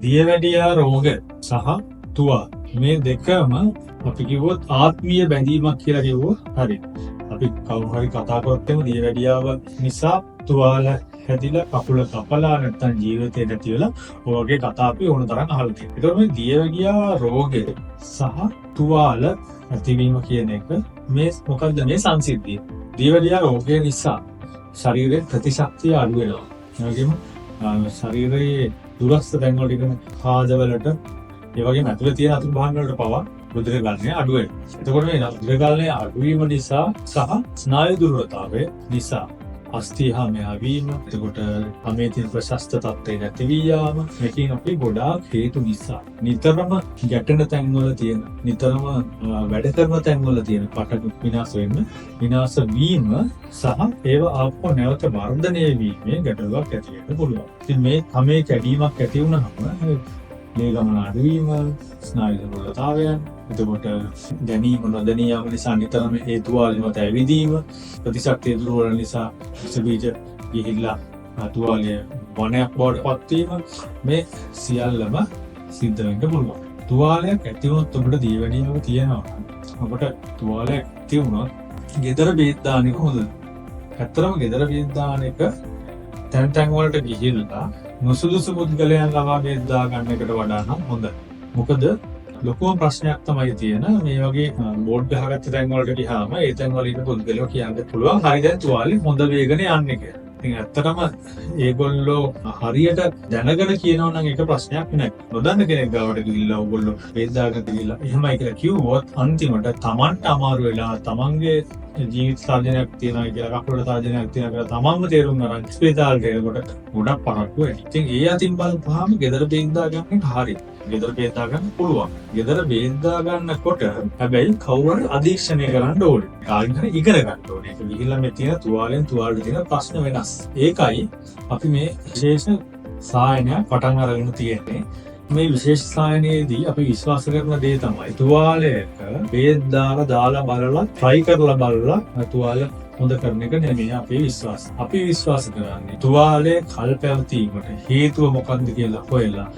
දියවැඩියා රෝග සහ තුවා මේ දෙකම අපි කිව්වොත් ආත්මීය බැඳීමක් කියලා කිව්වොත් හරි. අපි කවුරු හරි කතා කරොත් එම දියවැඩියාව නිසා තුවාල හැදිලා කකුල කපලා නැත්නම් ජීවිතේ නැති වෙලා ඔය වගේ කතා අපි ඕන තරම් අහලා තියෙනවා. ඒතකොට මේ දියවැඩියා රෝගය සහ තුවාල ඇතිවීම කියන එක මේ මොකක්ද මේ සංසිද්ධිය. දියවැඩියා රෝගය නිසා ශරීරයේ ප්‍රතිශක්තිය අඩු වෙනවා. ඒ වගේම ශරීරයේ දුරස්ත තැන්වලට ඉගෙන පාදවලට ඒ වගේම ඇතුලේ තියෙන අතුරු භාග වලට පවා රුධිර ගලණය අඩු වෙනවා. එතකොට මේ රුධිර ගලණය අඩු වීම නිසා සහ ස්නායු දුර්වලතාවය නිසා අස්ථි හාමයා වීම, එතකොට හමේ තියෙන ප්‍රශස්ත තත්ත්වය නැති වී යාම, මේකෙන් අපි ගොඩාක් හේතු නිසා නිතරම ගැටෙන තැන්වල තියෙන, නිතරම වැඩ කරන තැන්වල තියෙන පටක විනාශ වීම සහ ඒව ආපහු නැවත වර්ධනය වීමේ ගැටලුවක් ඇති වෙන්න පුළුවන්. ඉතින් මේ හමේ කැඩීමක් ඇති වුණාම මේ ගමන අඩුවීම, ස්නායු දුර්වලතාවයන්, එතකොට දැනීම නොදැනී යාම නිසා නිතරම ඒ තුවාලෙ මත ඇවිදීම, ප්‍රතිශක්තිය දුර්වල නිසා විස බීජ ගිහිල්ලා තුවාලය වනයක් බවට පත් වීම, මේ සියල්ලම සිද්ධ වෙන්න පුළුවන්. තුවාලයක් ඇති වුණොත් ඔබට දියවැඩියාව තියෙනවා. ඔබට තුවාලයක් ඇති වුණොත් ගෙදර බේත් දාන එක හොඳද? ඇත්තටම ගෙදර බේත් දාන එක තැන් වලට ගිහිල්ලා නොසුදුසු පුද්ගලයන් ළමා බේත් දා ගන්න එකට වඩා නම් හොඳයි. මොකද ලොකුම ප්‍රශ්නයක් තමයි තියෙන මේ වගේ බෝඩ් ගහගත්ත තැන් වලට ගියාම ඒ තැන් වල ඉන්න පුද්ගලයෝ කියන්න පුළුවන් හරි දැන් තුවාලේ හොඳ වේගනේ යන්නේ කියලා. ඉතින් ඇත්තටම ඒගොල්ලෝ හරියට දැනගෙන කියනවා නම් ඒක ප්‍රශ්නයක් නෑ. නොදන්න කෙනෙක් ගාවට ගිහිල්ලා ඕගොල්ලෝ බේත් දාගෙන ගිහිල්ලා එහෙමයි කියලා කිව්වොත් අන්තිමට Tamanට අමාරු වෙලා Tamanගේ ජීවිත සාධනයක් තියෙනවා කියලා කකුල සාධනයක් තියෙනවා කියලා තමන්ම තේරුම් ගන්න ස්පීතාලට එනකොට ගොඩක් පරක්කු වෙයි. ඉතින් ඒ අතින් බලපුවාම ගෙදර බේත් දා ගන්න හරි. ගෙදර බේත් දා ගන්න පුළුවන්. ගෙදර බේත් දා ගන්නකොට හැබැයි කවුරු හරි අධීක්ෂණය කරන්න ඕනේ. කායින් හරි ඉගෙන ගන්න ඕනේ. ඒක ගිහිල්ලා මේ තියෙන තුවාලෙන් තුවාලට තියෙන ප්‍රශ්න වෙනස්. ඒකයි අපි මේ විශේෂ සායනයක් පටන් අරගෙන තියෙන්නේ. මේ විශේෂ සායනයේදී අපි විශ්වාස කරන දේ තමයි තුවාලයක බේත් දාලා බලලා try කරලා බලලා තුවාල හොඳ කරන එක නෙමෙයි අපේ විශ්වාසය. අපි විශ්වාස කරන්නේ තුවාලයේ කල් පැවතීමට හේතුව මොකක්ද කියලා හොයලා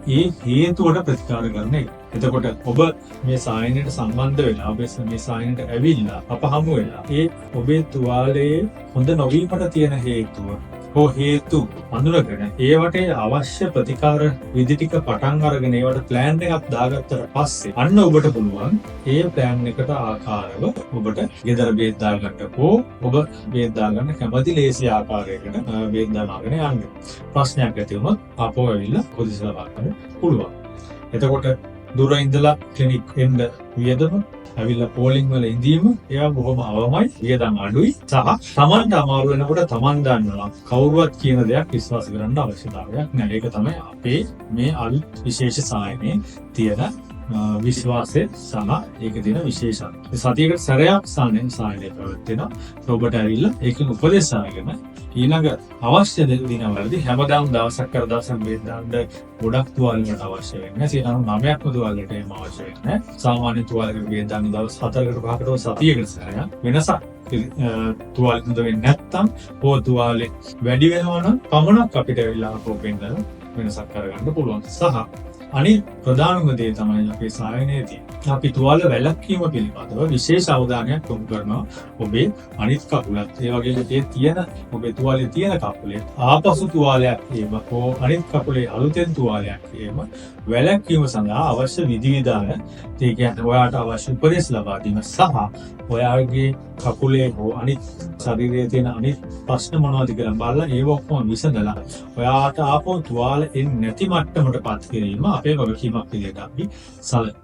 ඒ හේතුවට ප්‍රතිකාර කරන එක. එතකොට ඔබ මේ සායනයට සම්බන්ධ වෙලා ඔබ මේ සායනයට ඇවිල්ලා අප හමු වෙලා ඒ ඔබේ තුවාලයේ හොඳ නොවීමට තියෙන හේතු අඳුරගෙන ඒවට අවශ්‍ය ප්‍රතිකාර විධි ටික පටන් අරගෙන ඒවට ප්ලෑන් එකක් දාගත්තට පස්සේ අන්න ඔබට පුළුවන් ඒ ප්ලෑන් එකට ආකාරව ඔබට ගෙදර බේත් දාගන්න ඔබ බේත් දාගන්න කැමති ලේසි ආකාරයකට බේත් දාගෙන යන්න. ප්‍රශ්නයක් ඇති වුණොත් අපෝ ඇවිල්ලා පොදිසි ලබා ගන්න පුළුවන්. එතකොට දුර ඉඳලා ක්ලිනික් එන්න වියදම ඇවිල්ලා පෝලිං වල ඉඳීම ඒවා බොහොම අවමයි, වියදම් අඩුයි සහ Tamanට අමාරු වෙනකොට Taman දන්නවා කවුරුවත් කියන දෙයක් විශ්වාස කරන්න අවශ්‍යතාවයක් නැහැ. ඒක තමයි අපේ මේ අලුත් විශේෂ සායනයේ තියෙන විශ්වාසය සහ ඒක තියෙන විශේෂත්වය. සතියකට සැරයක් සායනය පැවැත්වෙනවා. ඔබට ඇවිල්ලා ඒකෙන් උපදෙස් අරගෙන ඊළඟ අවශ්‍ය දිනවලදී හැමදාම දවසක් කර දවසක් බේත් දාන්න ගොඩක් තුවාල වලට අවශ්‍ය වෙන්නේ. 99ක්ම තුවාල වලට එම අවශ්‍ය වෙන්නේ. සාමාන්‍ය තුවාලයකට බේත් දාන්න දවස් 4කට 5කට සතියකට සැරයක් වෙනසක් තුවාල හොඳ වෙන්නේ නැත්නම් තුවාලේ වැඩි වෙනවා නම් පමණක් අපිට ඇවිල්ලා අපෝපෙන්න වෙනසක් කරගන්න පුළුවන්. සහ අනිත් ප්‍රධානම දේ තමයි අපේ සායනයේදී අපි තුවාල වැළැක්වීම පිළිබඳව විශේෂ අවධානයක් යොමු කරනවා. ඔබේ අනිත් කකුලත් ඒ වගේම තියෙන ඔබේ තුවාලේ තියෙන කකුලේ ආපසු තුවාලයක් ඒම හෝ අනිත් කකුලේ අලුතෙන් තුවාලයක් ඒම වැළැක්වීම සඳහා අවශ්‍ය විධිවිධාන ඒ කියන්නේ ඔයාට අවශ්‍ය උපදෙස් ලබා දීම සහ ඔයාගේ කකුලේ හෝ අනිත් ශරීරයේ තියෙන අනිත් ප්‍රශ්න මොනවද කියලා බලලා ඒව ඔක්කොම විසඳලා ඔයාට ආපහු තුවාල එන්නේ නැති මට්ටමට පත් කිරීම අපේ වගකීමක් විදිහට අපි සැලකනවා.